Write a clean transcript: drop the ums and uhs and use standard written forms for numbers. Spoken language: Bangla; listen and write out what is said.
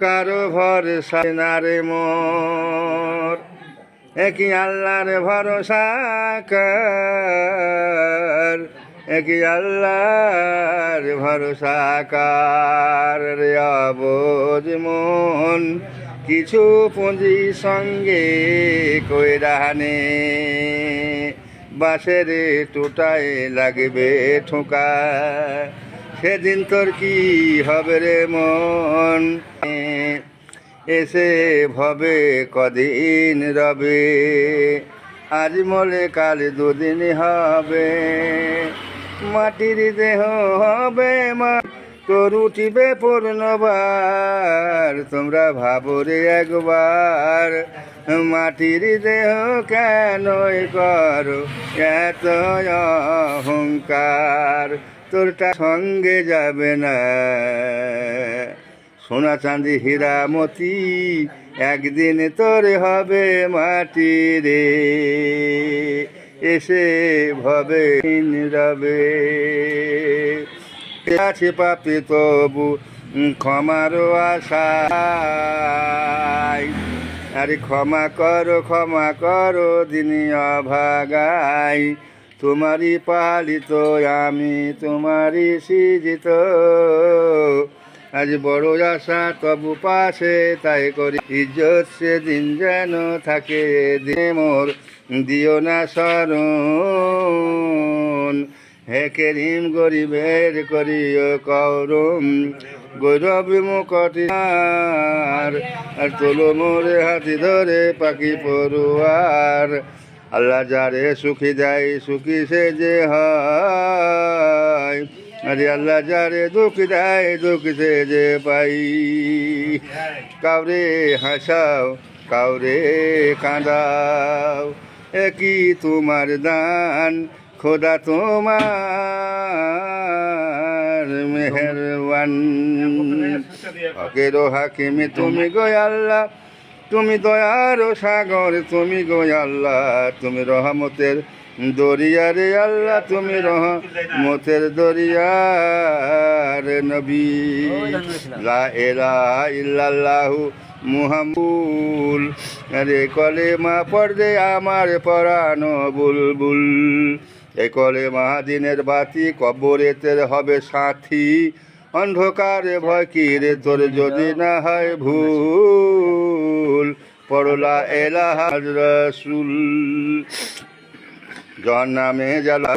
কারো ভরসা না রে মোর, একই আল্লাহর ভরসা কর, একই আল্লাহর ভরসা কর রে অবোঝ মন, কিছু পুঁজি সঙ্গে কইরানে, বাঁশের টুটায় লাগবে ঠোকা, সেদিন তোর কি হবে রে মন, এসে ভবে কদিন রবে, আজ মলে কাল দুদিন হবে, মাটির দেহ হবে মা তোর উঠিবে পূর্ণবার, তোমরা ভাবো রে একবার, মাটির দেহ কেন করো এত অহংকার, তোরটা সঙ্গে যাবে না, সোনা চাঁদি হীরা মতি একদিন তোর হবে মাটি রে, এসে ভবে রবে, আছে পাপে তবু ক্ষমারও আশায়, আরে ক্ষমা করো দিনী অভাগাই, তোমারই পালিত আমি তোমারই সৃজিত, আজ বড় আশা তবু পাশে তাই করি ইজ্জত, সেদিন যেন থাকে দিনে মোর দিও না শরণ, হে কেরিম গরিবের করিও করম, গৌরব মুকটি আর তোলো মোরে হাতি ধরে পাখি পড়ুয়ার, আল্লাহ যারে সুখী দেয় সুখী সে যে হয়, আরে আল্লাহ যারে দুঃখ দেয় দুঃখ সে যে পাই, কাউরে হাসাও কাউরে কাঁদাও, একই তোমার দান খোদা তোমার মেহেরবান, হকেরও হাকিমে তুমি গো আল্লাহ, তুমি দয়ার সাগর তুমি গো আল্লাহ, তুমি রহমতের দরিয়া রে আল্লাহ, তুমি রহমতের দরিয়ার নবী, লা ইলাহা ইল্লাল্লাহু মুহাম্মদুর রে কলেমা পড়ে আমার পরানো বুলবুল, এ কলেমা দিনের বাতি কবরেতের হবে সাথী, অন্ধকারে ভয় কি রে তোর যদি না হয় ভুল, পড়লা ইলাহা রাসূল, জাহান্নামে জ্বালা